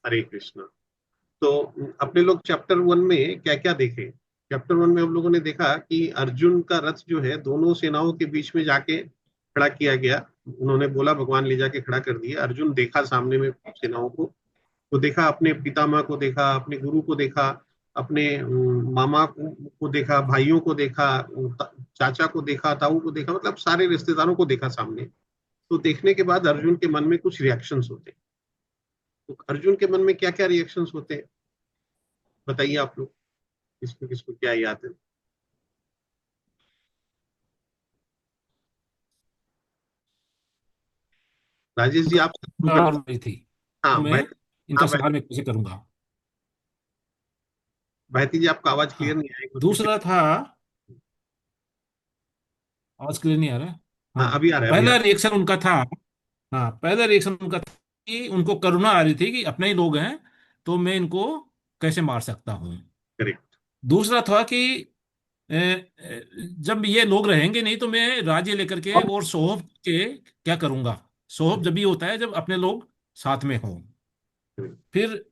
हरे कृष्णा। तो अपने लोग चैप्टर 1 में क्या क्या देखे? चैप्टर 1 में हम लोगों ने देखा कि अर्जुन का रथ जो है दोनों सेनाओं के बीच में जाके खड़ा किया गया। उन्होंने बोला, भगवान ले जाके खड़ा कर दिया। अर्जुन देखा सामने में सेनाओं को, तो देखा अपने पितामह को, देखा अपने गुरु को, देखा अपने मामा को देखा, भाइयों को देखा, चाचा को देखा, ताऊ को देखा, मतलब सारे रिश्तेदारों को देखा सामने। तो देखने के बाद अर्जुन के मन में कुछ रिएक्शंस होते हैं। तो अर्जुन के मन में क्या क्या रिएक्शंस होते हैं, बताइए आप लोग, किसको किसको क्या याद है? राजेश जी, आप शुरू कर। और रही थी, हाँ तो मैं बैठ इनका हाँ संहार मैं कैसे करूंगा। भारती जी, आपका आवाज हाँ, क्लियर नहीं आया, एक बार फिर से। दूसरा था, आवाज क्लियर नहीं आ रहा है। हाँ, हाँ, अभी आ रहा है, अभी आ पहला रहा रिएक्शन उनका था। हाँ, पहला रिएक्शन उनका था कि उनको करुणा आ रही थी कि अपने ही लोग हैं, तो मैं इनको कैसे मार सकता हूँ। है। करेक्ट। दूसरा था कि जब ये लोग रहेंगे नहीं तो मैं राज्य लेकर के और सोहब के क्या करूंगा। सोहब जब भी होता है जब अपने लोग साथ में हों। करेक्ट। फिर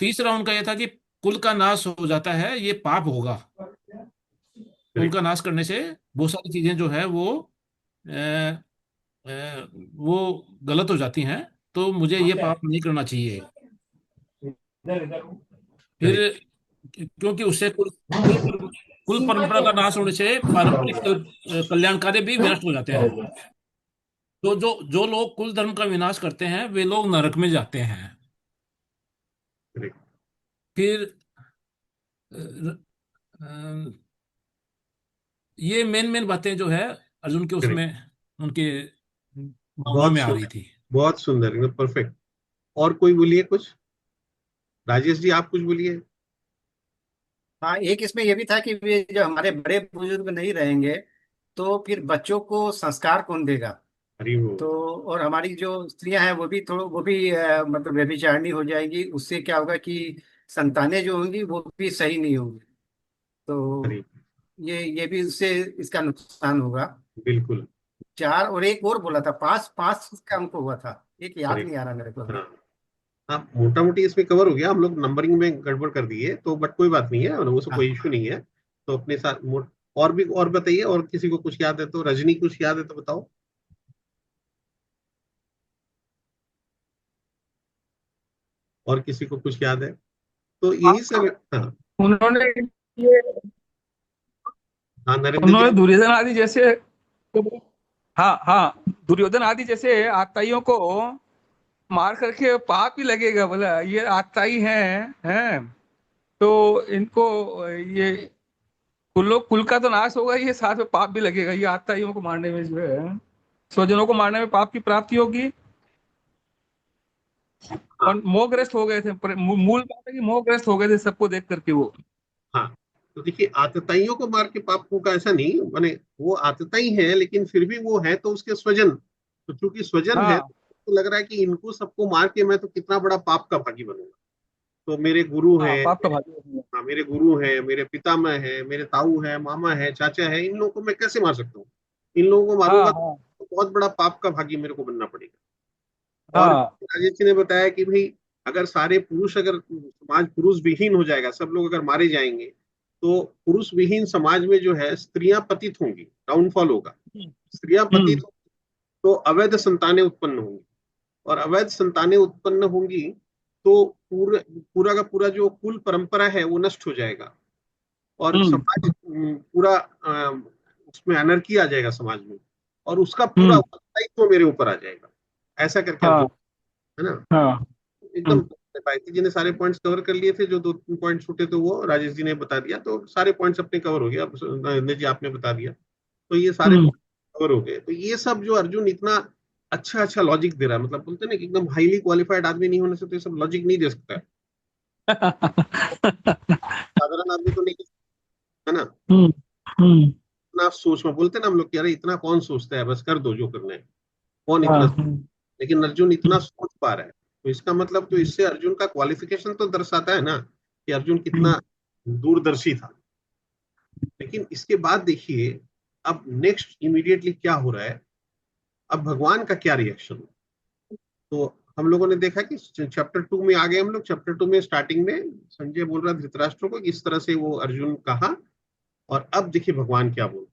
तीसरा उनका यह था कि कुल का नाश हो जाता है, ये पाप होगा। कुल करेक्ट। का नाश करने से बहुत सारी चीजें जो है वो अ, वो गलत हो जाती हैं, तो मुझे ये पाप नहीं करना चाहिए। फिर करेक्ट। क्योंकि उससे कुल परंपरा का नाश होने से पारंपरिक कल्याण कार्य भी विनष्ट हो जाते हैं। तो जो जो लोग कुल धर्म का विनाश करते हैं वे लोग नरक में जाते हैं। करेक्ट। फिर अ, अ, ये मेन मेन बातें जो है अर्जुन के करेक्ट। उसमें उनके भावनाओं बहुत में आ रही सुंदर, थी। बहुत सुंदर, एकदम परफेक्ट। और कोई बोलिए कुछ। राजेश जी, आप कुछ बोलिए। हाँ, एक इसमें यह भी था कि वे जो हमारे बड़े बुजुर्ग नहीं रहेंगे तो फिर बच्चों को संस्कार कौन देगा। हरी वो। तो और हमारी जो स्त्रियां हैं वो भी मतलब व्यभिचारिणी हो जाएंगी। उससे क्या होगा कि संतानें जो होंगी वो भी सही नहीं होंगी। हरी। तो ये भी उससे इसका नुकसान होगा। बिल्कुल। चार और एक और बोला था, पांच पांच का हमको हुआ था, एक याद करेक्ट। नहीं आ रहा मेरे को हाँ। अभी। हाँ, मोटा मोटी इसमें कवर हो गया। हम लोग नंबरिंग में गड़बड़ कर दिए तो, बट कोई बात नहीं है, वो सब कोई हाँ, इशू नहीं है। तो अपने साथ और भी और बताइए, और किसी को कुछ याद है तो, रजनी कुछ याद है तो बताओ। और किसी को कुछ याद है तो यही सब। हाँ। उन्होंने ये हाँ, नरेंद्र जी उन्होंने आप। दुर्योधन आदि जैसे, हाँ हाँ, दुर्योधन आदि जैसे आताइयों को मार करके पाप ही लगेगा, बोला ये आताई हैं तो इनको ये कुल का तो नाश होगा, ये साथ में पाप भी लगेगा, ये आताइयों को मारने में जो है, स्वजनों को मारने में पाप की प्राप्ति होगी। हाँ। और मोहग्रस्त हो गए थे, मूल बात है कि मोहग्रस्त हो गए थे सबको देख करके वो। हाँ, तो देखिए, आतताइयों को मार के पाप होगा ऐसा नहीं, माने वो आतताई है लेकिन फिर भी वो है तो उसके स्वजन। तो चूंकि स्वजन है हाँ तो लग रहा है कि इनको सबको मार के मैं तो कितना बड़ा पाप का भागी बनूंगा। तो मेरे गुरु हाँ, है, पाप का भागी। हाँ मेरे गुरु है, मेरे पितामह है, मेरे ताऊ है, मामा है, चाचा है, इन लोगों को मैं कैसे मार सकता हूँ? इन लोगों को हाँ मारूंगा हाँ तो बहुत बड़ा पाप का भागी मेरे को बनना पड़ेगा। और हाँ। राजेश जी ने बताया कि भाई, अगर सारे पुरुष, अगर समाज पुरुष विहीन हो जाएगा, सब लोग अगर मारे जाएंगे, तो पुरुष विहीन समाज में जो है स्त्रियां पतित होंगी, डाउनफॉल होगा। स्त्रियां पतित हम्म तो अवैध संतानें उत्पन्न होंगी, और अवैध संतानें उत्पन्न होंगी तो पूरा का पूरा जो कुल परंपरा है वो नष्ट हो जाएगा। और हम्म समाज पूरा उसमें अनर्की आ जाएगा समाज में, और उसका पूरा हम्म। दायित्व मेरे ऊपर आ जाएगा। ऐसा करके अर्जुन, हाँ है ना? हाँ। एकदम। हम्म भारती जी ने सारे पॉइंट्स कवर कर लिए थे, जो दो तीन पॉइंट्स छूटे थे वो राजेश जी ने बता दिया, तो सारे पॉइंट्स अपने कवर हो गया। अब नरेंद्र जी आपने बता दिया, तो ये सारे हम्म। कवर हो गए। तो ये सब जो अर्जुन इतना अच्छा अच्छा लॉजिक दे रहा है, मतलब बोलते हैं ना कि एकदम हाईली क्वालिफाइड आदमी नहीं होने से तो ये सब लॉजिक नहीं दे सकता है। साधारण आदमी तो नहीं दे सकता, है ना? हम्म हम्म। इतना सोच में बोलते हैं ना हम लोग कि अरे इतना कौन सोचता है, बस कर दो जो करना है। कौन हाँ इतना, लेकिन अर्जुन इतना सोच पा रहा है, तो इसका मतलब तो हम्म इससे अर्जुन का क्वालिफिकेशन तो दर्शाता है ना कि अर्जुन हम्म। कितना दूरदर्शी था। लेकिन इसके बाद देखिए, अब नेक्स्ट इमीडिएटली क्या हो रहा है, अब भगवान का क्या रिएक्शन। तो हम लोगों ने देखा कि चैप्टर 2 में आ गए हम लोग। चैप्टर 2 में स्टार्टिंग में संजय बोल रहा धृतराष्ट्र को इस तरह से वो अर्जुन कहा, और अब देखिए भगवान क्या बोल,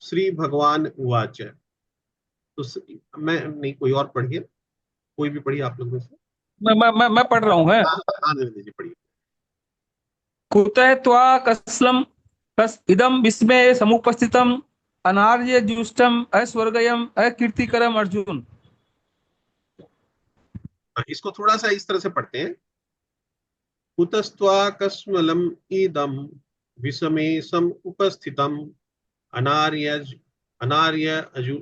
श्री भगवान उवाच। तो मैं नहीं, कोई और पढ़िए, कोई भी पढ़िए आप लोग में से। मैं पढ़ रहा हूँ है। आनंद दीजिए, पढ़िए। कुतः त्वा कसलम कस इदम विस्मय समुपस्थितम अनार्य जुष्टम अस्वर्गयम अकीर्तिकरम अर्जुन। इसको थोड़ा सा इस तरह से पढ़ते हैं। कुतस्त्वा कस्मलम ईदम विषमे सम उपस्थितम अनार्य अनार्य अजु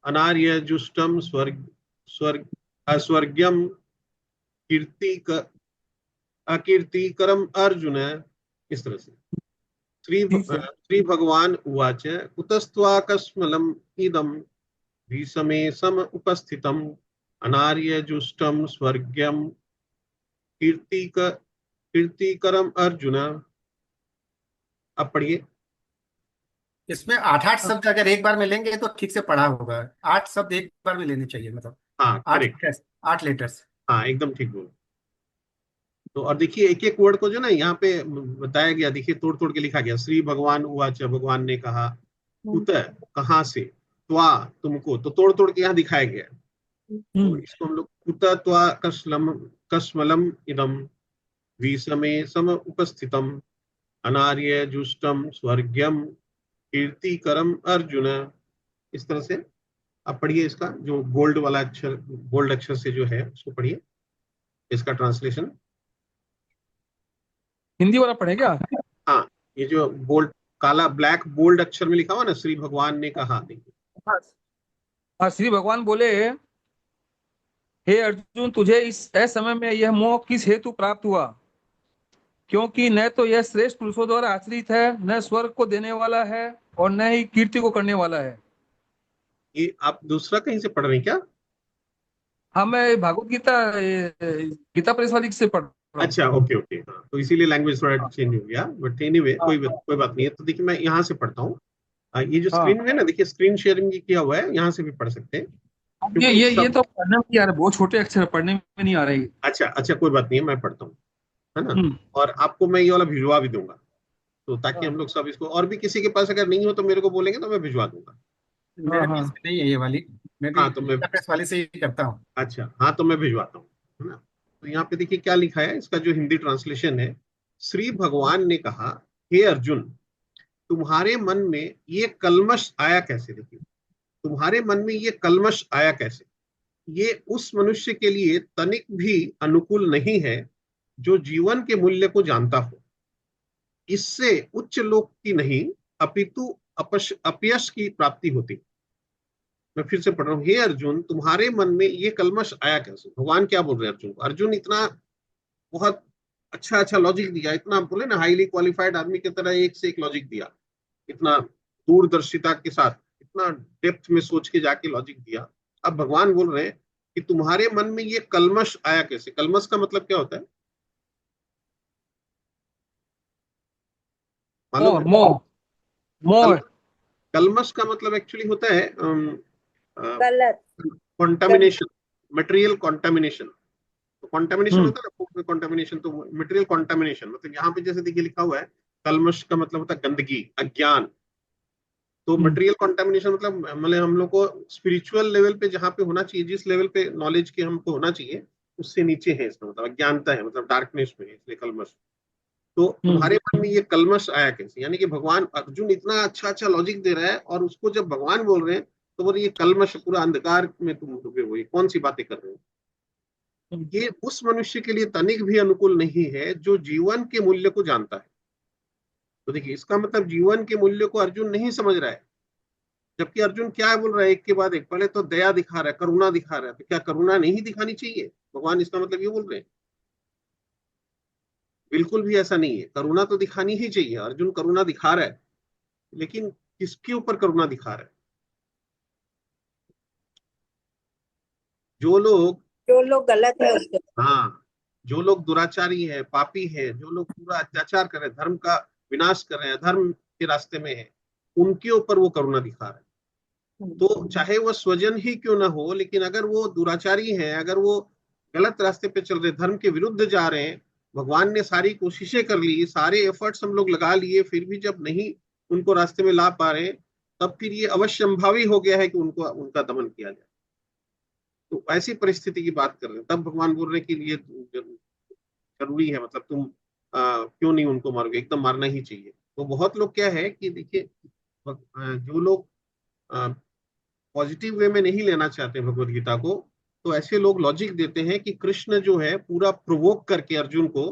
अनार्यजुष्टम स्वर्ग स्वर्ग अस्वर्ग्यम कीर्ति अकीर्तिकरम अर्जुन। इस तरह से श्री भगवान उवाच कुतस्त्वाकस्मलम इदम भीषमे सम उपस्थितम अनार्यजुष्टम स्वर्ग्यम कीर्तिकरम अर्जुन। अब पढ़िए। इसमें 8-8 शब्द अगर एक बार में लेंगे तो ठीक से पढ़ा होगा। 8 शब्द एक बार में लेने चाहिए, मतलब हाँ, करेक्ट। 8 लेटर्स। हाँ, एकदम ठीक बोल। तो और देखिए एक एक वर्ड को जो ना यहाँ पे बताया गया, देखिए तोड़ तोड़ के लिखा गया। श्री भगवान उवाच, भगवान ने कहा। कुत, कहाँ से। त्वा, तुमको, तो तोड़ तोड़ के यहाँ दिखाया गया। तो इसको हम लोग कुत त्वा कस्मलम इदम विषमे सम उपस्थितम अनार्य जुष्टम स्वर्ग्यम कीर्तिकरम अर्जुन। इस तरह से आप पढ़िए। इसका जो बोल्ड वाला अक्षर, बोल्ड अक्षर से जो है उसको पढ़िए, इसका ट्रांसलेशन। हिंदी वाला पढ़े क्या? हाँ, ये जो बोल्ड, काला ब्लैक बोल्ड अक्षर में लिखा हुआ ना, श्री भगवान ने कहा, देखिए। हाँ, श्री भगवान बोले, हे अर्जुन, तुझे इस समय में यह मोह किस हेतु प्राप्त हुआ? क्योंकि न तो यह श्रेष्ठ पुरुषों द्वारा आश्रित है, न स्वर्ग को देने वाला है, और न ही कीर्ति को करने वाला है। ये आप दूसरा कहीं से पढ़ रहे हैं क्या? हाँ, मैं भागवत गीता गीता प्रेस वाली से पढ़ रहा हूँ। अच्छा, ओके ओके। हाँ, तो इसीलिए लैंग्वेज थोड़ा चेंज हो गया, बट एनीवे कोई बात नहीं है। तो देखिए मैं यहाँ से पढ़ता हूँ। ये जो हाँ, स्क्रीन है ना, देखिए स्क्रीन शेयरिंग किया हुआ है, यहाँ से भी पढ़ सकते हैं ये क्योंकि ये ये सब। तो पढ़ने में नहीं आ रहा, बहुत छोटे अक्षर है, पढ़ने में नहीं आ रही। अच्छा अच्छा, कोई बात नहीं है, मैं पढ़ता हूँ, है ना। हम्म। और आपको मैं ये वाला भिजवा भी दूंगा, तो ताकि हम हाँ लोग सब इसको, और भी किसी के पास अगर नहीं हो तो मेरे को बोलेंगे तो मैं भिजवा दूंगा। मेरे हाँ पास भी नहीं है ये वाली। मैं भी हाँ तो मैं, प्रेस वाली से ही करता हूँ। अच्छा हाँ तो मैं भिजवाता हूँ, है ना। तो यहाँ पे देखिए क्या लिखा है, इसका जो हिंदी ट्रांसलेशन है। श्री भगवान ने कहा, हे अर्जुन, तुम्हारे मन में ये कलमश आया कैसे। देखिए, तुम्हारे मन में ये कलमश आया कैसे। ये उस मनुष्य के लिए तनिक भी अनुकूल नहीं है जो जीवन के मूल्य को जानता हो। इससे उच्च लोक की नहीं अपितु अपयश की प्राप्ति होती। मैं फिर से पढ़ रहा हूँ। हे अर्जुन, तुम्हारे मन में ये कलमश आया कैसे। भगवान क्या बोल रहे हैं अर्जुन को। अर्जुन इतना बहुत अच्छा अच्छा लॉजिक दिया, इतना बोले ना हाईली क्वालिफाइड आदमी की तरह एक से एक लॉजिक दिया, इतना दूरदर्शिता के साथ, इतना डेप्थ में सोच के जाके लॉजिक दिया। अब भगवान बोल रहे हैं कि तुम्हारे मन में ये कलमश आया कैसे। कलमश का मतलब क्या होता है, मालूम मोह है? मोह मोह। कलमश का मतलब एक्चुअली होता है गलत। Contamination, material contamination. तो कॉन्टामिनेशन हम्म होता है ना, फूड में कॉन्टामिनेशन, तो मटेरियल कॉन्टामिनेशन मतलब यहाँ पे जैसे देखिए लिखा हुआ है, कलमश का मतलब होता है गंदगी, अज्ञान। तो हम्म मटेरियल कॉन्टामिनेशन मतलब हम लोग को स्पिरिचुअल लेवल पे जहाँ पे होना चाहिए, जिस लेवल पे नॉलेज के हमको होना चाहिए, उससे नीचे है इसका मतलब अज्ञानता है, मतलब डार्कनेस में है, इसलिए कलमश। तो हम्म तुम्हारे मन में ये कलमश आया कैसे, यानी कि भगवान, अर्जुन इतना अच्छा अच्छा लॉजिक दे रहा है और उसको जब भगवान बोल रहे हैं तो बोले ये कलमश, पूरा अंधकार में तुम डूबे हो, ये कौन सी बातें कर रहे हो। ये उस मनुष्य के लिए तनिक भी अनुकूल नहीं है जो जीवन के मूल्य को जानता है। तो देखिए इसका मतलब जीवन के मूल्य को अर्जुन नहीं समझ रहा है। जबकि अर्जुन क्या बोल रहा है, एक के बाद एक, पहले तो दया दिखा रहा है, करुणा दिखा रहा है, तो क्या करुणा नहीं दिखानी चाहिए। भगवान इसका मतलब ये बोल रहे हैं, बिल्कुल भी ऐसा नहीं है, करुणा तो दिखानी ही चाहिए। अर्जुन करुणा दिखा रहा है, लेकिन किसके ऊपर करुणा दिखा रहा है। जो लोग, जो लोग गलत है उसके। हाँ, जो लोग दुराचारी है, पापी है, जो लोग पूरा अत्याचार कर रहे हैं, धर्म का विनाश कर रहे हैं, धर्म के रास्ते में है, उनके ऊपर वो करुणा दिखा रहा है। तो चाहे वो स्वजन ही क्यों ना हो, लेकिन अगर वो दुराचारी है, अगर वो गलत रास्ते पे चल रहे, धर्म के विरुद्ध जा रहे हैं, भगवान ने सारी कोशिशें कर ली, सारे एफर्ट्स हम लोग लगा लिए, फिर भी जब नहीं उनको रास्ते में ला पा रहे, तब फिर ये अवश्यंभावी हो गया है कि उनको उनका दमन किया जाए। तो ऐसी परिस्थिति की बात कर रहे हैं, तब भगवान बोल रहे हैं कि ये जरूरी है, मतलब तुम क्यों नहीं उनको मारोगे, एकदम मारना ही चाहिए। तो बहुत लोग क्या है कि देखिए, जो लोग पॉजिटिव वे में नहीं लेना चाहते भगवत गीता को, तो ऐसे लोग लॉजिक देते हैं कि कृष्ण जो है पूरा प्रोवोक करके अर्जुन को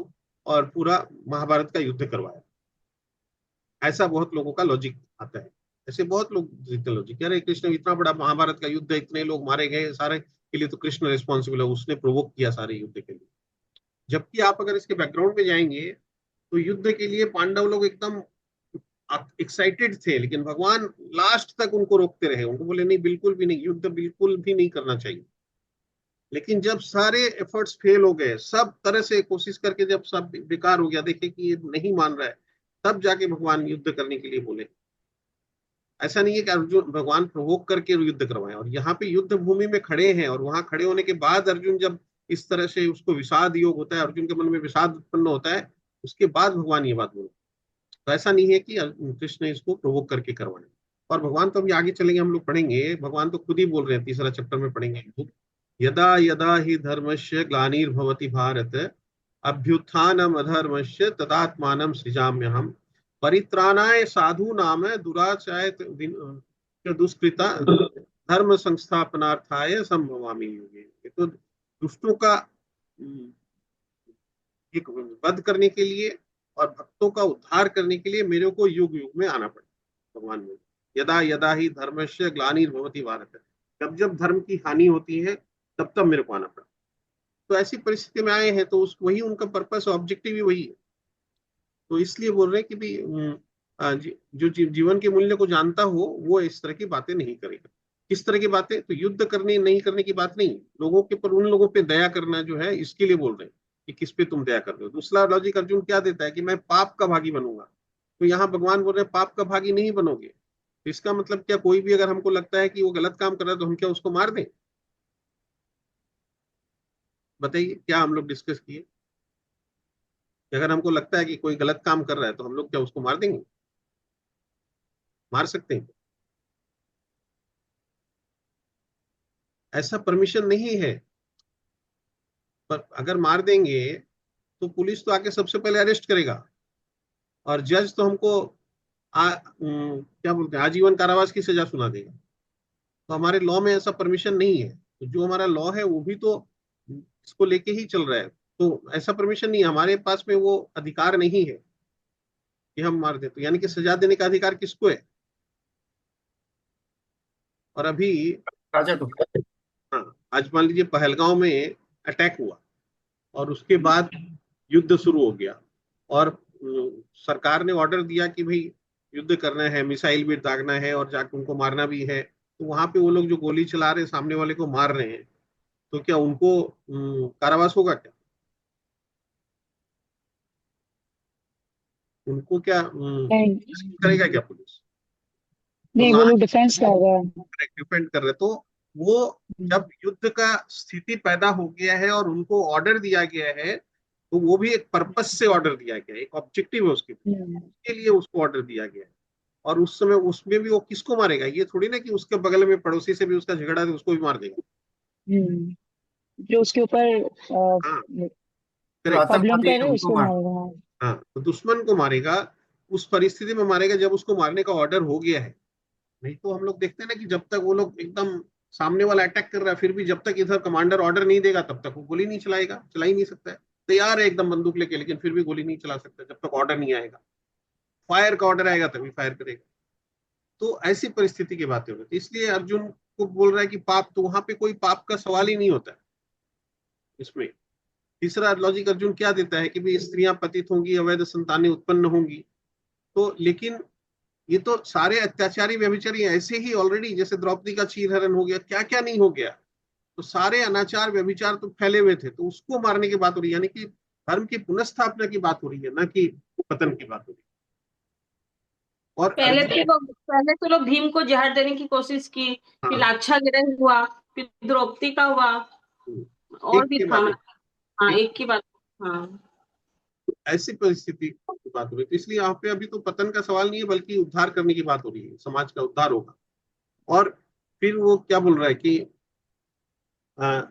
और पूरा महाभारत का युद्ध करवाया। ऐसा बहुत लोगों का लॉजिक आता है। ऐसे बहुत लोग देते लॉजिक, अरे कृष्ण इतना बड़ा महाभारत का युद्ध है, इतने लोग मारे गए, सारे के लिए तो कृष्ण रिस्पॉन्सिबल है, उसने प्रोवोक किया सारे युद्ध के लिए। जबकि आप अगर इसके बैकग्राउंड में जाएंगे तो युद्ध के लिए पांडव लोग एकदम एक्साइटेड थे, लेकिन भगवान लास्ट तक उनको रोकते रहे, उनको बोले नहीं, बिल्कुल भी नहीं, युद्ध बिल्कुल भी नहीं करना चाहिए। लेकिन जब सारे एफर्ट्स फेल हो गए, सब तरह से कोशिश करके जब सब बेकार हो गया, देखे कि ये नहीं मान रहा है, तब जाके भगवान युद्ध करने के लिए बोले। ऐसा नहीं है कि अर्जुन भगवान प्रोवोक करके युद्ध करवाए, और यहाँ पे युद्ध भूमि में खड़े हैं, और वहां खड़े होने के बाद अर्जुन जब इस तरह से उसको विषाद योग होता है, अर्जुन के मन में विषाद उत्पन्न होता है, उसके बाद भगवान ये बात बोले। तो ऐसा नहीं है कि कृष्ण ने इसको प्रोवोक करके करवाए। और भगवान तो अभी आगे चलेंगे, हम लोग पढ़ेंगे, भगवान तो खुद ही बोल रहे हैं, तीसरा चैप्टर में पढ़ेंगे, यदा यदा ही धर्मस्य ग्लानिर्भवति भारत अभ्युत्थानम अधर्मस्य तदात्मानं सृजाम्यहम् परित्राणाय साधूनां दुराचाय दुष्कृता धर्म संस्थापनार्थाय संभवामि युगे। तो दुष्टों का एक वध करने के लिए और भक्तों का उद्धार करने के लिए मेरे को युग युग में आना पड़ेगा। भगवान में यदा यदा ही धर्मस्य ग्लानिर्भवति भारत, जब जब धर्म की हानि होती है तब तब मेरे को आना पड़ा। तो ऐसी परिस्थिति में आए हैं, तो उस वही उनका पर्पस, ऑब्जेक्टिव ही वही है। तो इसलिए बोल रहे हैं कि भी जो जीवन के मूल्य को जानता हो वो इस तरह की बातें नहीं करेगा। किस तरह की बातें? तो युद्ध करने नहीं करने की बात नहीं, लोगों के पर, उन लोगों पे दया करना जो है, इसके लिए बोल रहे हैं कि किस पे तुम दया कर रहे हो। दूसरा लॉजिक अर्जुन क्या देता है कि मैं पाप का भागी बनूंगा। तो यहाँ भगवान बोल रहे हैं पाप का भागी नहीं बनोगे। तो इसका मतलब क्या, कोई भी अगर हमको लगता है कि वो गलत काम कर रहा है तो हम क्या उसको मार दें? बताइए, क्या हम लोग डिस्कस किए? अगर हमको लगता है कि कोई गलत काम कर रहा है तो हम लोग क्या उसको मार देंगे? मार सकते हैं? ऐसा परमिशन नहीं है। पर अगर मार देंगे तो पुलिस तो आके सबसे पहले अरेस्ट करेगा, और जज तो हमको क्या बोलते हैं, आजीवन कारावास की सजा सुना देगा। तो हमारे लॉ में ऐसा परमिशन नहीं है। तो जो हमारा लॉ है वो भी तो इसको लेके ही चल रहा है। तो ऐसा परमिशन नहीं है, हमारे पास में वो अधिकार नहीं है कि हम मार दें। तो यानी कि सजा देने का अधिकार किसको है? और अभी राजा को। हाँ, आज मान लीजिए पहलगांव में अटैक हुआ और उसके बाद युद्ध शुरू हो गया, और सरकार ने ऑर्डर दिया कि भाई युद्ध करना है, मिसाइल भी दागना है और जाके उनको मारना भी है। तो वहां पे वो लोग जो गोली चला रहे, सामने वाले को मार रहे हैं, तो क्या उनको कारावास होगा क्या? उनको क्या नहीं करेगा क्या पुलिस? तो नहीं, वो ला लोग डिफेंस कर रहे हैं। डिपेंड कर रहे। तो वो जब युद्ध का स्थिति पैदा हो गया है और उनको ऑर्डर दिया गया है, तो वो भी एक पर्पस से ऑर्डर दिया गया है, एक ऑब्जेक्टिव है उसके उसके लिए उसको ऑर्डर दिया गया है। और उस समय उसमें भी वो किसको मारेगा? ये थोड़ी ना कि उसके बगल में पड़ोसी से भी उसका झगड़ा है तो उसको भी मार देगा। हम्म, जो उसके ऊपर हाँ, जो करेक्ट। प्रॉब्लम आतंकवादी कर है रहे हैं उनको उसको मार। मारेगा। हाँ, तो दुश्मन को मारेगा, उस परिस्थिति में मारेगा जब उसको मारने का ऑर्डर हो गया है। नहीं तो हम लोग देखते हैं ना कि जब तक वो लोग एकदम सामने वाला अटैक कर रहा है, फिर भी जब तक इधर कमांडर ऑर्डर नहीं देगा तब तक वो गोली नहीं चलाएगा, चला ही नहीं सकता है। तैयार है एकदम बंदूक लेके, लेकिन फिर भी गोली नहीं चला सकता जब तक ऑर्डर नहीं आएगा। फायर का ऑर्डर आएगा तभी फायर करेगा। तो ऐसी परिस्थिति की बातें होती है। इसलिए अर्जुन को बोल रहा है कि पाप, तो वहां पे कोई पाप का सवाल ही नहीं होता है इसमें। तीसरा लॉजिक अर्जुन क्या देता है कि भाई स्त्रियां पतित होंगी, अवैध संतानें उत्पन्न होंगी। तो लेकिन ये तो सारे अत्याचारी व्यभिचारी ऐसे ही ऑलरेडी, जैसे द्रौपदी का चीरहरण हो गया, क्या क्या नहीं हो गया। तो सारे अनाचार व्यभिचार तो फैले हुए थे, तो उसको मारने की बात हो रही है, यानी कि धर्म की पुनर्स्थापना की बात हो रही है, ना कि पतन की बात हो रही है। और अर्जुन, पहले तो लोग भीम को जहर देने की कोशिश की, फिर हाँ, लाक्षागृह हुआ, फिर द्रौपदी का हुआ, और एक भी के था बाद एक, हाँ, एक, एक की बात। हाँ, ऐसी परिस्थिति की बात हो रही है। तो इसलिए यहाँ पे अभी तो पतन का सवाल नहीं है, बल्कि उद्धार करने की बात हो रही है, समाज का उद्धार होगा। और फिर वो क्या बोल रहा है कि आ,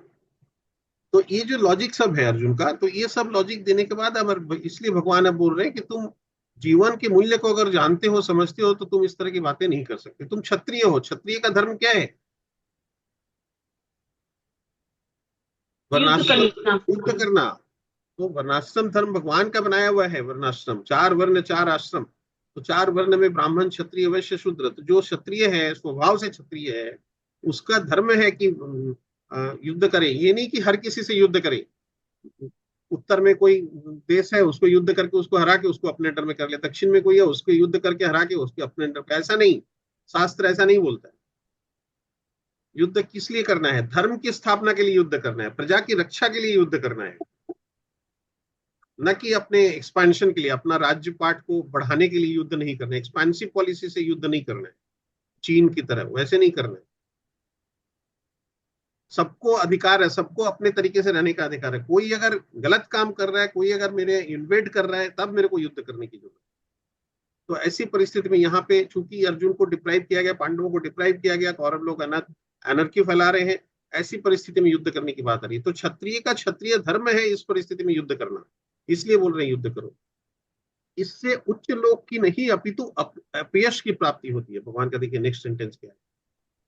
तो ये जो लॉजिक सब है अर्जुन का, तो ये सब लॉजिक देने के बाद अब इसलिए भगवान अब बोल रहे हैं कि तुम जीवन के मूल्य को अगर जानते हो, समझते हो, तो तुम इस तरह की बातें नहीं कर सकते। तुम क्षत्रिय हो, क्षत्रिय का धर्म क्या है? युद्ध वर्णाश्रम, करना। युद्ध करना। तो वर्णाश्रम धर्म भगवान का बनाया हुआ है। वर्णाश्रम, चार वर्ण चार आश्रम। तो चार वर्ण में ब्राह्मण, क्षत्रिय, वैश्य, शूद्र। तो जो क्षत्रिय है, स्वभाव से क्षत्रिय है, उसका धर्म है कि युद्ध करे। ये नहीं कि हर किसी से युद्ध करे। उत्तर में कोई देश है, उसको युद्ध करके उसको हरा के उसको अपने अंडर में कर ले। दक्षिण में कोई है, उसको युद्ध करके हरा के उसको अपने अंडर में। ऐसा नहीं, शास्त्र ऐसा नहीं बोलता है। युद्ध किस लिए करना है? धर्म की स्थापना के लिए युद्ध करना है, प्रजा की रक्षा के लिए युद्ध करना है, न कि अपने एक्सपेंशन के लिए, अपना राज्य पाट को बढ़ाने के लिए युद्ध नहीं करना है। एक्सपेंसिव पॉलिसी से युद्ध नहीं करना है, चीन की तरह वैसे नहीं करना है। सबको अधिकार है, सबको अपने तरीके से रहने का अधिकार है। कोई अगर गलत काम कर रहा है, कोई अगर मेरे इन्वेड कर रहा है, तब मेरे को युद्ध करने की जरूरत है। तो ऐसी परिस्थिति में यहाँ पे चूंकि अर्जुन को डिप्राइव किया गया, पांडवों को डिप्राइव किया गया, कौरव लोग एनर्की फैला रहे हैं, ऐसी परिस्थिति में युद्ध करने की बात आ रही है। तो क्षत्रिय का क्षत्रिय धर्म है इस परिस्थिति में युद्ध करना, इसलिए बोल रहे हैं युद्ध करो। इससे उच्च लोक की नहीं, अपितु अपयश की प्राप्ति होती है। भगवान का देखिए नेक्स्ट सेंटेंस क्या है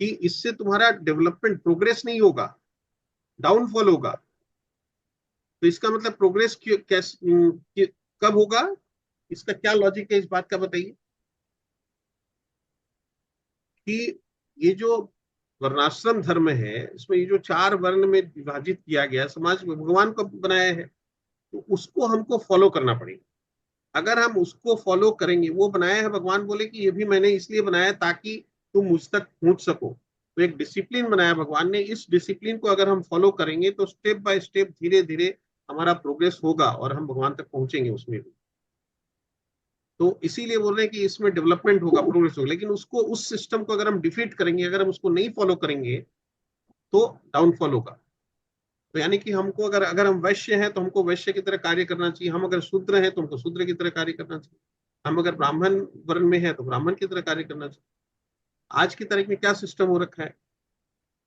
कि इससे तुम्हारा डेवलपमेंट, प्रोग्रेस नहीं होगा, डाउनफॉल होगा। तो इसका मतलब प्रोग्रेस कब होगा? इसका क्या लॉजिक है इस बात का, बताइए। कि ये जो वर्णाश्रम धर्म है, इसमें ये जो चार वर्ण में विभाजित किया गया समाज में, भगवान को बनाया है, तो उसको हमको फॉलो करना पड़ेगा। अगर हम उसको फॉलो करेंगे, वो बनाया है, भगवान बोले कि ये भी मैंने इसलिए बनाया ताकि तुम मुझ तक पहुंच सको। तो एक डिसिप्लिन बनाया भगवान ने। इस डिसिप्लिन को अगर हम फॉलो करेंगे तो स्टेप बाय स्टेप, धीरे धीरे हमारा प्रोग्रेस होगा और हम भगवान तक पहुंचेंगे उसमें भी। तो इसीलिए बोल रहे हैं कि इसमें डेवलपमेंट होगा, प्रोग्रेस होगा। लेकिन उसको, उस सिस्टम को अगर हम डिफीट करेंगे, अगर हम उसको नहीं फॉलो करेंगे, तो डाउनफॉल होगा। तो यानी कि हमको अगर अगर हम वैश्य हैं तो हमको वैश्य की तरह कार्य करना चाहिए। हम अगर शूद्र हैं तो हमको शूद्र की तरह कार्य करना चाहिए। हम अगर ब्राह्मण वर्ण में है तो ब्राह्मण की तरह कार्य करना चाहिए। आज की तारीख में क्या सिस्टम हो रखा है?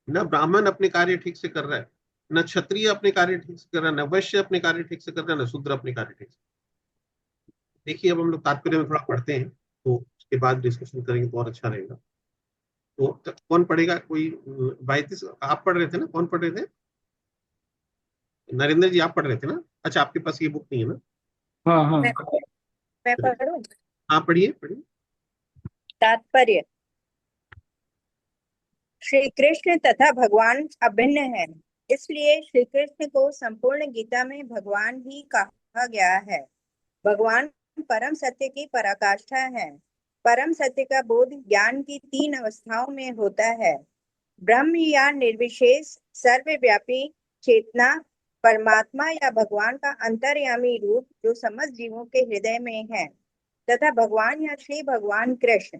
न ब्राह्मण अपने कार्य ठीक से कर रहा है, न क्षत्रिय अपने कार्य ठीक से कर रहा है, न वैश्य अपने कार्य ठीक से कर रहा है, न शूद्र अपने कार्य ठीक से। देखिए, अब हम लोग तात्पर्य में थोड़ा पढ़ते हैं, तो उसके बाद डिस्कशन करेंगे तो और अच्छा रहेगा। तो कौन पढ़ेगा? कोई बाईतीस आप पढ़ रहे थे ना? कौन पढ़ रहे थे? नरेंद्र जी आप पढ़ रहे थे ना? अच्छा, आपके पास ये बुक नहीं है ना? हाँ हाँ। मैं पढ़ूं? हाँ, पढ़िए पढ़िए। तात्पर्य। श्री कृष्ण तथा भगवान अभिन्न है, इसलिए श्री कृष्ण को संपूर्ण गीता में भगवान ही कहा गया है। भगवान परम सत्य की पराकाष्ठा है। परम सत्य का बोध ज्ञान की तीन अवस्थाओं में होता है। ब्रह्म या निर्विशेष सर्वव्यापी चेतना, परमात्मा या भगवान का अंतर्यामी रूप जो समस्त जीवों के हृदय में है, तथा भगवान या श्री भगवान कृष्ण।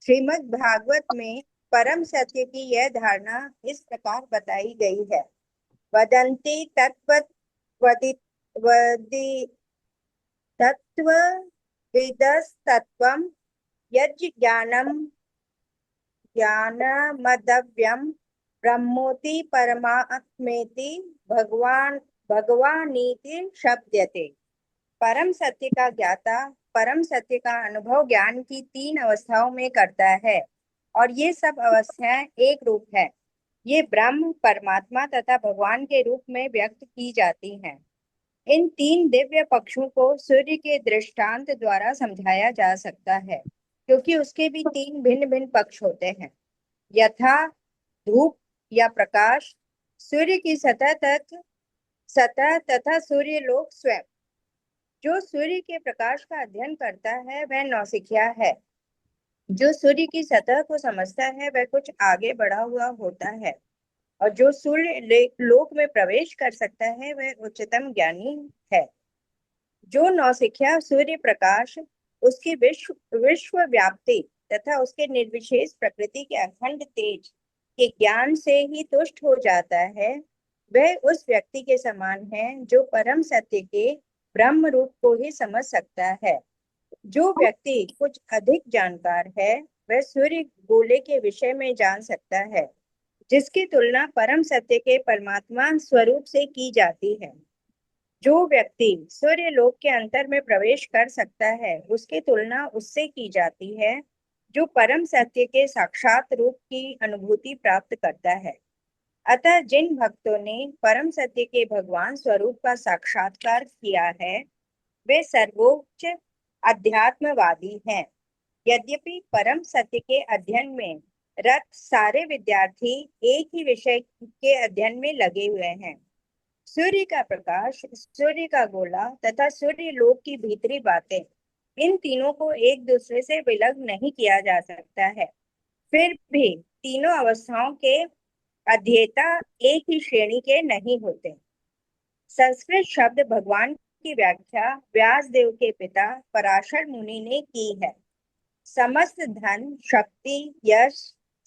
श्रीमद् भागवत में परम सत्य की यह धारणा इस प्रकार बताई गई है। वदन्ति तत्त्वविदि तत्त्वविदस्तत्त्वं ज्ञानमदव्यं ब्रह्मोति परमात्मेति भगवानीति शब्दते। परम सत्य का ज्ञाता परम सत्य का अनुभव ज्ञान की तीन अवस्थाओं में करता है, और ये सब अवस्थाएं एक रूप है। ये ब्रह्म, परमात्मा तथा भगवान के रूप में व्यक्त की जाती हैं। इन तीन दिव्य पक्षों को सूर्य के दृष्टांत द्वारा समझाया जा सकता है, क्योंकि उसके भी तीन भिन्न भिन्न पक्ष होते हैं। यथा धूप या प्रकाश, सूर्य की सतह तथा सूर्य लोक स्वयं। जो सूर्य के प्रकाश का अध्ययन करता है वह नौसिखिया है। जो सूर्य की सतह को समझता है वह कुछ आगे बढ़ा हुआ होता है, और जो सूर्य लोक में प्रवेश कर सकता है वह उच्चतम ज्ञानी है। जो नौसिखिया सूर्य प्रकाश उसकी विश्व व्याप्ति तथा उसके निर्विशेष प्रकृति के अखंड तेज के ज्ञान से ही तुष्ट हो जाता है, वह उस व्यक्ति के समान है जो परम सत्य के ब्रह्म रूप को ही समझ सकता है। जो व्यक्ति कुछ अधिक जानकार है वह सूर्य गोले के विषय में जान सकता है, जिसकी तुलना परम सत्य के परमात्मा स्वरूप से की जाती है। जो व्यक्ति सूर्य लोक के अंतर में प्रवेश कर सकता है उसकी तुलना उससे की जाती है जो परम सत्य के साक्षात रूप की अनुभूति प्राप्त करता है। अतः जिन भक्तों ने परम सत्य के भगवान स्वरूप का साक्षात्कार किया है वे सर्वोच्च अध्यात्मवादी हैं। यद्यपि परम सत्य के अध्ययन में रत सारे विद्यार्थी एक ही विषय के अध्ययन में लगे हुए हैं। सूर्य का प्रकाश, सूर्य का गोला तथा सूर्य लोक की भीतरी बातें, इन तीनों को एक दूसरे से विलग नहीं किया जा सकता है। फिर भी तीनों अवस्थाओं के अध्येता एक ही श्रेणी के नहीं होते। संस्कृत शब्द भगवान की व्याख्या व्यास देव के पिता पराशर मुनि ने की है। समस्त धन, शक्ति, यश,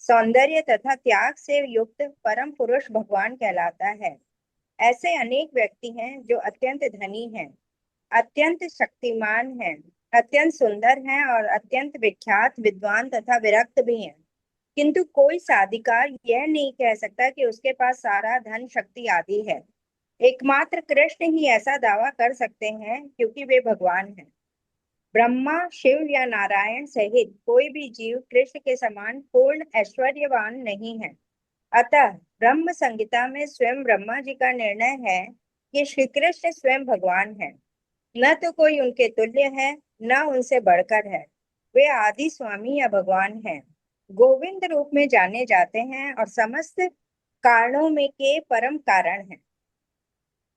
सौंदर्य तथा त्याग से युक्त परम पुरुष भगवान कहलाता है। ऐसे अनेक व्यक्ति हैं जो अत्यंत धनी हैं, अत्यंत शक्तिमान हैं, अत्यंत सुंदर हैं और अत्यंत विख्यात विद्वान तथा विरक्त भी हैं, किंतु कोई साधिकार यह नहीं कह सकता कि उसके पास सारा धन, शक्ति आदि है। एकमात्र कृष्ण ही ऐसा दावा कर सकते हैं क्योंकि वे भगवान हैं। ब्रह्मा, शिव या नारायण सहित कोई भी जीव कृष्ण के समान पूर्ण ऐश्वर्यवान नहीं है। अतः ब्रह्म संहिता में स्वयं ब्रह्मा जी का निर्णय है कि श्री कृष्ण स्वयं भगवान है। न तो कोई उनके तुल्य है, न उनसे बढ़कर है। वे आदि स्वामी या भगवान हैं, गोविंद रूप में जाने जाते हैं और समस्त कारणों में के परम कारण हैं।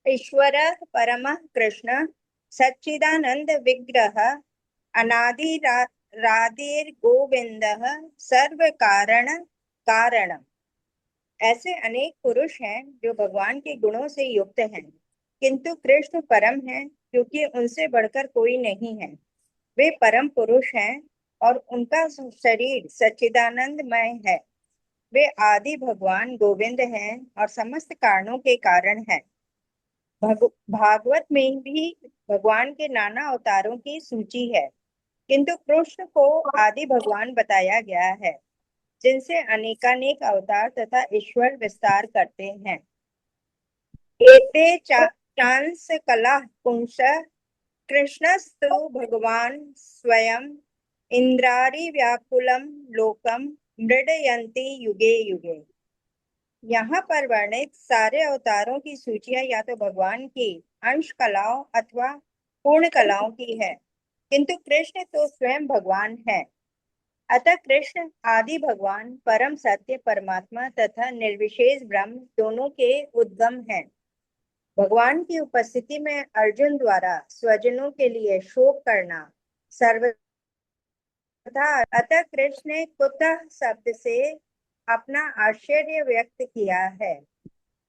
ईश्वर परम कृष्ण सच्चिदानंद विग्रह अनादिरादिर गोविंद सर्व कारण कारणम। ऐसे अनेक पुरुष हैं जो भगवान के गुणों से युक्त हैं, किंतु कृष्ण परम हैं क्योंकि उनसे बढ़कर कोई नहीं है। वे परम पुरुष हैं और उनका शरीर सच्चिदानंदमय है। वे आदि भगवान गोविंद हैं और समस्त कारणों के कारण हैं। भागवत में भी भगवान के नाना अवतारों की सूची है, किंतु कृष्ण को आदि भगवान बताया गया है, जिनसे अनेकानेक अवतार तथा ईश्वर विस्तार करते हैं। एते चांस कला पुंस कृष्णस्तु भगवान स्वयं इंद्रारी व्याकुलम लोकम मृडयन्ति युगे युगे। यहाँ पर वर्णित सारे अवतारों की सूचियां या तो भगवान की अंश कलाओं अथवा पूर्ण कलाओं की है, किंतु कृष्ण तो स्वयं भगवान है। अतः कृष्ण आदि भगवान, परम सत्य परमात्मा तथा निर्विशेष ब्रह्म दोनों के उद्गम हैं। भगवान की उपस्थिति में अर्जुन द्वारा स्वजनों के लिए शोक करना सर्वथा। अतः कृष्ण ने कुतः शब्द से अपना आश्चर्य व्यक्त किया है।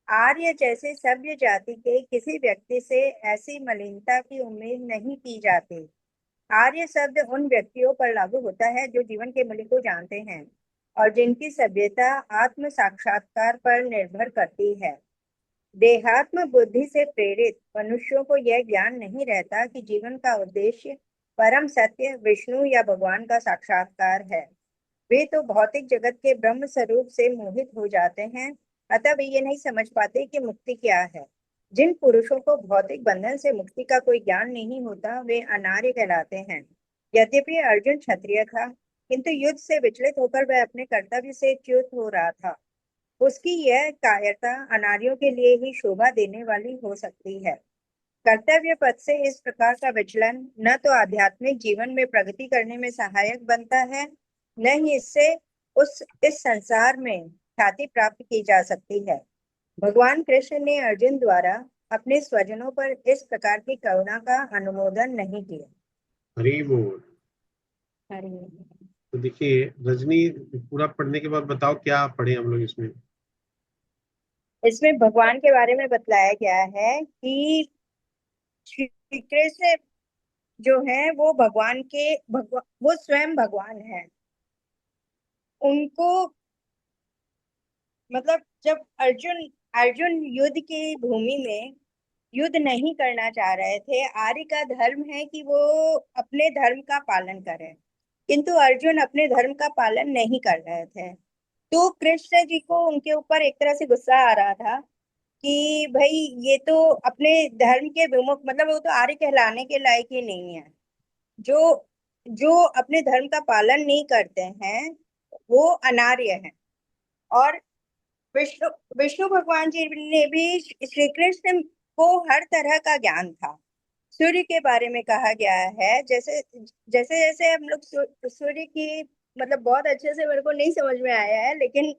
आर्य जैसे सभ्य जाति के किसी व्यक्ति से ऐसी मलिनता की उम्मीद नहीं की जाती। आर्य शब्द उन व्यक्तियों पर लागू होता है जो जीवन के मूल्य को जानते हैं और जिनकी सभ्यता आत्म साक्षात्कार पर निर्भर करती है। देहात्म बुद्धि से प्रेरित मनुष्यों को यह ज्ञान नहीं रहता कि जीवन का उद्देश्य परम सत्य, विष्णु या भगवान का साक्षात्कार है। वे तो भौतिक जगत के ब्रह्म स्वरूप से मोहित हो जाते हैं, अतः वे ये नहीं समझ पाते कि मुक्ति क्या है। जिन पुरुषों को भौतिक बंधन से मुक्ति का कोई ज्ञान नहीं होता वे अनार्य कहलाते हैं। यद्यपि अर्जुन क्षत्रिय था, किंतु युद्ध से विचलित होकर वह अपने कर्तव्य से च्युत हो रहा था। उसकी यह कायरता अनार्यों के लिए ही शोभा देने वाली हो सकती है। कर्तव्य पथ से इस प्रकार का विचलन न तो आध्यात्मिक जीवन में प्रगति करने में सहायक बनता है, न ही इससे इस संसार में ख्याति प्राप्त की जा सकती है। भगवान कृष्ण ने अर्जुन द्वारा अपने स्वजनों पर इस प्रकार की करुणा का अनुमोदन नहीं किया। हरि बोल। तो देखिए रजनी, पूरा पढ़ने के बाद बताओ क्या पढ़े हम लोग इसमें। इसमें भगवान के बारे में बतलाया गया है कि श्री कृष्ण जो हैं वो वो स्वयं भगवान हैं। उनको मतलब जब अर्जुन अर्जुन युद्ध की भूमि में युद्ध नहीं करना चाह रहे थे, आर्य का धर्म है कि वो अपने धर्म का पालन करें, किंतु अर्जुन अपने धर्म का पालन नहीं कर रहे थे। तो कृष्ण जी को उनके ऊपर एक तरह से गुस्सा आ रहा था कि भाई ये तो अपने धर्म के विमुख, मतलब वो तो आर्य कहलाने के लायक ही नहीं है। जो जो अपने धर्म का पालन नहीं करते हैं वो अनार्य है। और विष्णु विष्णु भगवान जी ने भी श्री कृष्ण को हर तरह का ज्ञान था। सूर्य के बारे में कहा गया है, जैसे जैसे जैसे हम लोग सूर्य की मतलब बहुत अच्छे से मेरे को नहीं समझ में आया है, लेकिन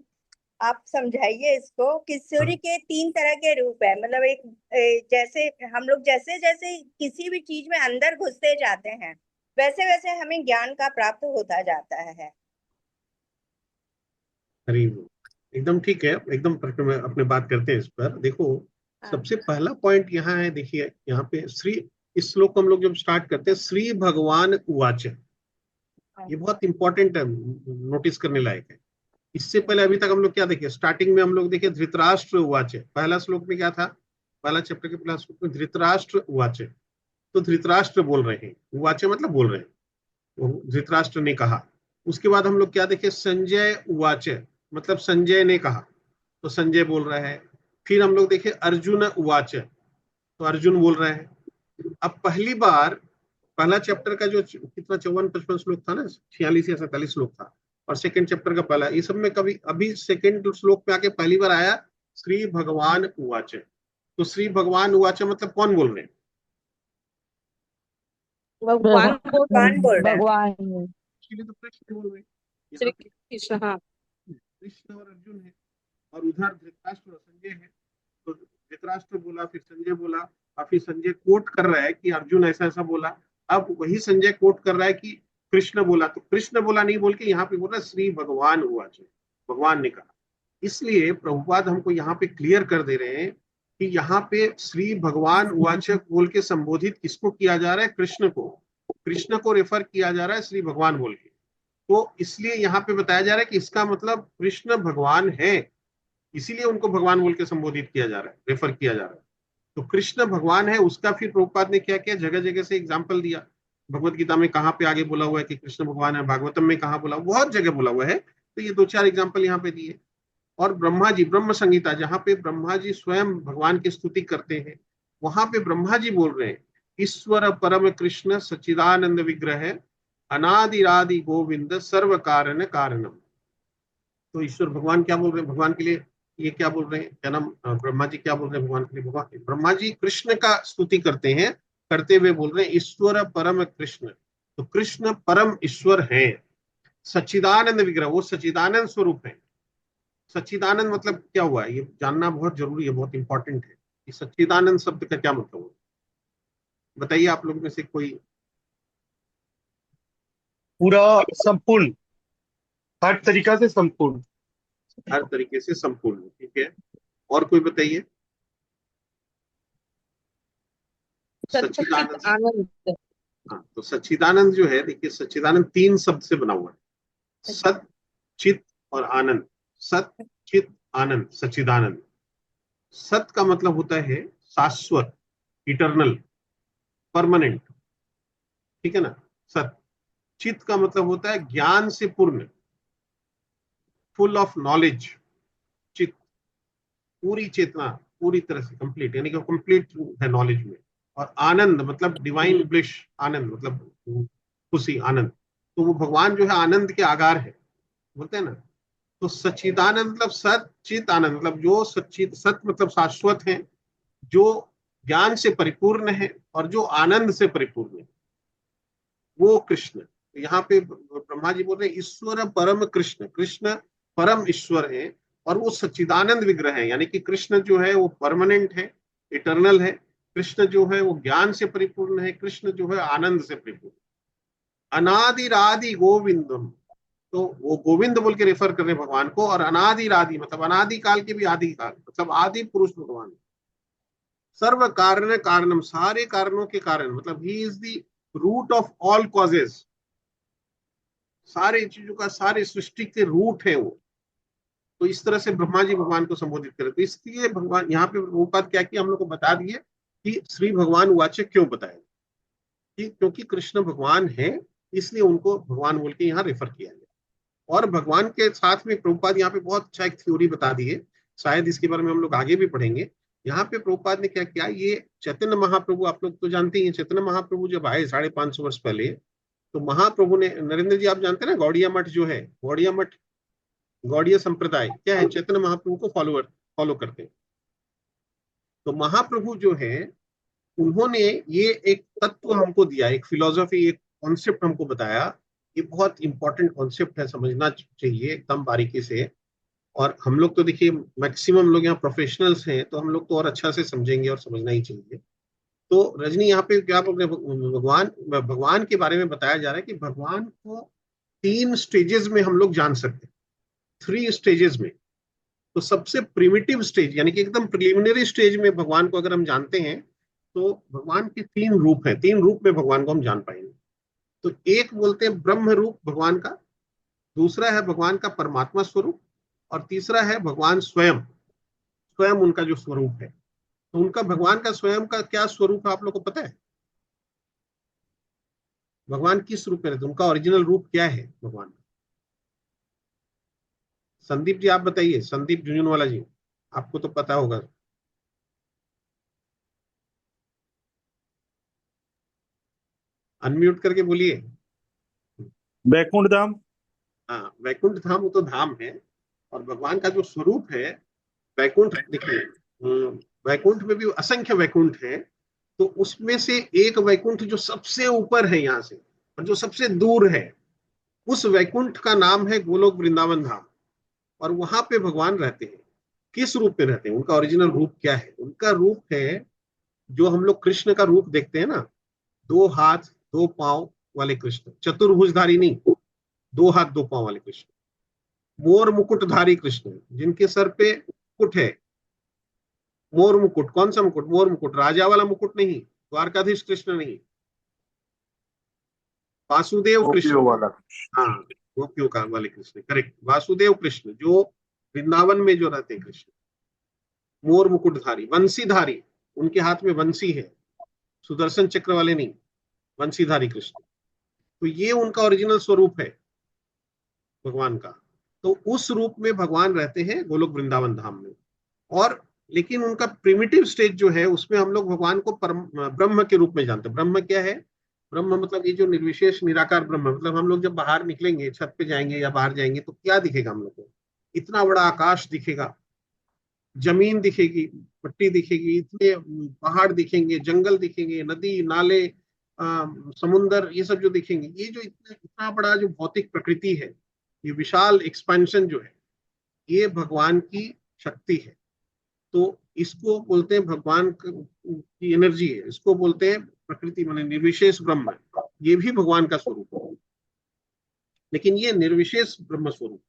आप समझाइए इसको कि सूर्य के 3 तरह के रूप है। मतलब एक जैसे हम लोग जैसे जैसे किसी भी चीज में अंदर घुसते जाते हैं, वैसे वैसे हमें ज्ञान का प्राप्त होता जाता है। हरी बोल। एकदम ठीक है, एकदम perfect। में अपने बात करते हैं इस पर। देखो, हाँ। सबसे पहला पॉइंट यहाँ है, देखिए यहाँ पे श्री, इस श्लोक को हम लोग जब स्टार्ट करते हैं, श्री भगवान उवाच, ये बहुत इंपॉर्टेंट है, नोटिस करने लायक है। इससे पहले अभी तक हम लोग क्या देखे, स्टार्टिंग में हम लोग देखे धृतराष्ट्र उवाच। पहला श्लोक में क्या था, पहला चैप्टर के पहला श्लोक में धृतराष्ट्र उवाच, तो धृतराष्ट्र बोल रहे हैं, उवाच मतलब बोल रहे हैं, वो धृतराष्ट्र ने कहा। उसके बाद हम लोग क्या देखे, संजय उवाच, मतलब संजय ने कहा, तो संजय बोल रहा है। फिर हम लोग देखे अर्जुन उवाच, तो अर्जुन बोल रहे हैं। अब पहली बार पहला चैप्टर का जो कितना 54-55 श्लोक था ना, 46 या 47 श्लोक था, और सेकंड चैप्टर का पहला, ये सब में कभी अभी सेकंड श्लोक में आके पहली बार आया श्री भगवान उवाच। तो श्री भगवान उवाच मतलब कौन बोल रहे हैं? भगवान को भगवान बोल रहे हैं। भगवान इसके लिए तो कृष्ण बोल रहे हैं। श्री यहाँ पे कृष्ण, हाँ। कृष्ण और अर्जुन है, और उधर धृतराष्ट्र और संजय है। तो धृतराष्ट्र बोला, फिर संजय बोला, और फिर संजय कोट कर रहा है कि अर्जुन ऐसा ऐसा बोला। अब वही संजय कोट कर रहा है कि कृष्ण बोला, तो कृष्ण बोला नहीं बोल के यहाँ पे बोला श्री भगवान हुआ, भगवान ने कहा। इसलिए प्रभुपाद हमको यहाँ पे क्लियर कर दे रहे हैं कि यहाँ पे श्री भगवान उवाच बोल के संबोधित किसको किया जा रहा है, कृष्ण को। कृष्ण को रेफर किया जा रहा है श्री भगवान बोल के। तो इसलिए यहाँ पे बताया जा रहा है कि इसका मतलब कृष्ण भगवान है, इसीलिए उनको भगवान बोल के संबोधित किया जा रहा है, रेफर किया जा रहा है। तो कृष्ण भगवान है, उसका फिर प्रभुपाद ने क्या किया, जगह जगह से एग्जाम्पल दिया। भगवत गीता में कहाँ पे आगे बोला हुआ है कि कृष्ण भगवान है, भागवतम में कहाँ बोला, बहुत जगह बोला हुआ है। तो ये 2-4 एग्जाम्पल यहाँ पे दिए। और ब्रह्मा जी, ब्रह्म संहिता, जहाँ पे ब्रह्मा जी स्वयं भगवान की स्तुति करते हैं, वहां पे ब्रह्मा जी बोल रहे हैं ईश्वर परम कृष्ण सच्चिदानंद विग्रह अनादिरादि गोविंद सर्व कारण कारणम। तो ईश्वर भगवान क्या बोल रहे हैं भगवान के लिए, ये क्या बोल रहे हैं, क्या नाम, ब्रह्मा जी क्या बोल रहे हैं भगवान के लिए, भगवान ब्रह्मा जी कृष्ण का स्तुति करते हैं, करते हुए बोल रहे हैं ईश्वर परम कृष्ण। तो कृष्ण परम ईश्वर है, सच्चिदानंद विग्रह, वो सच्चिदानंद स्वरूप है। सच्चिदानंद मतलब क्या हुआ है, ये जानना बहुत जरूरी है, बहुत इंपॉर्टेंट है कि सच्चिदानंद शब्द का क्या मतलब है। बताइए आप लोग में से कोई। पूरा संपूर्ण, हर तरीका से संपूर्ण। हर तरीके से संपूर्ण, ठीक है। और कोई बताइए। सच्चित सच्चिदानंद, आनंद। हाँ, तो सच्चिदानंद जो है, देखिए सच्चिदानंद 3 शब्द से बना हुआ है, सत, चित और आनंद। सत, चित, आनंद, सच्चिदानंद। सत का मतलब होता है शाश्वत, इटर्नल, परमानेंट, ठीक है ना, सत। चित का मतलब होता है ज्ञान से पूर्ण, फुल ऑफ नॉलेज, चित, पूरी चेतना, पूरी तरह से कंप्लीट, यानी कि कंप्लीट है नॉलेज में। और आनंद मतलब डिवाइन ब्लिश, आनंद मतलब खुशी, आनंद। तो वो भगवान जो है आनंद के आगार है, बोलते हैं ना। तो सच्चिदानंद मतलब सत चित आनंद, मतलब जो सच्चित, सत मतलब शाश्वत है, जो ज्ञान से परिपूर्ण है और जो आनंद से परिपूर्ण है, वो कृष्ण। यहाँ पे ब्रह्मा जी बोल रहे हैं ईश्वर परम कृष्ण, कृष्ण परम ईश्वर है, और वो सच्चिदानंद विग्रह है, यानी कि कृष्ण जो है वो परमानेंट है, इटर्नल है। कृष्ण जो है वो ज्ञान से परिपूर्ण है, कृष्ण जो है आनंद से परिपूर्ण। अनादिरादि गोविंदम, तो वो गोविंद बोल के रेफर कर रहे हैं भगवान को। और अनादिरादि मतलब अनादि काल के भी आदि काल, मतलब आदि पुरुष भगवान। सर्व कारण कारणम, सारे कारणों के कारण, मतलब ही is the root of all causes, सारे चीजों का, सारे सृष्टि के रूट है वो। तो इस तरह से ब्रह्मा जी भगवान को संबोधित करें। तो इसलिए भगवान यहाँ पे प्रभुपाद क्या किया, हम लोग को बता दिए कि श्री भगवान वाच्य क्यों बताया, कि क्योंकि कृष्ण भगवान है इसलिए उनको भगवान बोल के यहाँ रेफर किया गया। और भगवान के साथ में प्रभुपाद यहाँ पे बहुत अच्छा एक थ्योरी बता दी है, शायद इसके बारे में हम लोग आगे भी पढ़ेंगे। यहाँ पे प्रभुपाद ने क्या किया, ये चैतन्य महाप्रभु आप लोग तो जानते ही हैं, चैतन्य महाप्रभु जब आए 550 वर्ष पहले, तो महाप्रभु ने, नरेंद्र जी आप जानते हैं ना, गौड़िया मठ जो है, गौड़िया मठ, गौड़िया संप्रदाय क्या है, चैतन्य महाप्रभु को फॉलो करते हैं। तो महाप्रभु जो है उन्होंने ये एक तत्व हमको दिया, एक फिलॉसफी, एक कॉन्सेप्ट हमको बताया। ये बहुत इंपॉर्टेंट कॉन्सेप्ट है, समझना चाहिए एकदम बारीकी से। और हम लोग तो देखिए मैक्सिमम लोग यहाँ प्रोफेशनल्स हैं, तो हम लोग तो और अच्छा से समझेंगे और समझना ही चाहिए। तो रजनी यहाँ पे क्या बोल रहे हैं, भगवान के बारे में बताया जा रहा है कि भगवान को 3 स्टेजेस में हम लोग जान सकते हैं, 3 स्टेजेस में। तो सबसे प्रिमिटिव स्टेज यानी कि एकदम प्रिलिमिनरी स्टेज में भगवान को अगर हम जानते हैं तो भगवान के 3 रूप हैं, 3 रूप में भगवान को हम जान पाएंगे। तो एक बोलते हैं ब्रह्म रूप भगवान का, दूसरा है भगवान का परमात्मा स्वरूप, और तीसरा है भगवान स्वयं, स्वयं उनका जो स्वरूप है। तो उनका, भगवान का स्वयं का क्या स्वरूप है आप लोग को पता है? भगवान किस रूप में रहते, उनका ओरिजिनल रूप क्या है भगवान का? संदीप जी आप बताइए, संदीप झुंझुनवाला जी, आपको तो पता होगा। अनम्यूट करके बोलिए। वैकुंठ धाम। हाँ, वैकुंठ धाम वो तो धाम है, और भगवान का जो स्वरूप है वैकुंठ, देखिए वैकुंठ में भी असंख्य वैकुंठ है। तो उसमें से एक वैकुंठ जो सबसे ऊपर है यहाँ से और जो सबसे दूर है, उस वैकुंठ का नाम है गोलोक वृंदावन धाम। और वहां पे भगवान रहते हैं। किस रूप में रहते हैं, उनका ओरिजिनल रूप क्या है? उनका रूप है जो हम लोग कृष्ण का रूप देखते हैं ना, 2 हाथ 2 पांव वाले कृष्ण, चतुर्भुजधारी नहीं, 2 हाथ 2 पांव वाले कृष्ण, मोर मुकुटधारी कृष्ण, जिनके सर पे मुकुट है, मोर मुकुट। कौन सा मुकुट? मोर मुकुट, राजा वाला मुकुट नहीं, द्वारकाधीश कृष्ण नहीं, वासुदेव कृष्ण। गोपियों वाला। हाँ, गोपियों का वाले कृष्ण, करेक्ट, वासुदेव कृष्ण जो वृंदावन में जो रहते हैं कृष्ण, मोर मुकुटधारी, वंशीधारी, उनके हाथ में वंशी है, सुदर्शन चक्र वाले नहीं, वंशीधारी कृष्ण। तो ये उनका ओरिजिनल स्वरूप है भगवान का। तो उस रूप में भगवान रहते हैं गोलोक वृंदावन धाम में। और लेकिन उनका प्रिमिटिव स्टेज जो है उसमें हम लोग भगवान को ब्रह्म के रूप में जानते हैं। ब्रह्म क्या है? ब्रह्म मतलब ये जो निर्विशेष निराकार ब्रह्म, मतलब हम लोग जब बाहर निकलेंगे, छत पे जाएंगे या बाहर जाएंगे, तो क्या दिखेगा हम लोग को? इतना बड़ा आकाश दिखेगा, जमीन दिखेगी, मिट्टी दिखेगी, इतने पहाड़ दिखेंगे, जंगल दिखेंगे, नदी नाले, समुंदर, ये सब जो दिखेंगे, ये जो इतना बड़ा जो भौतिक प्रकृति है, ये विशाल एक्सपेंशन जो है, ये भगवान की शक्ति है। तो इसको बोलते हैं भगवान की एनर्जी है, इसको बोलते हैं प्रकृति, माने निर्विशेष ब्रह्म। ये भी भगवान का स्वरूप है, लेकिन ये निर्विशेष ब्रह्म स्वरूप,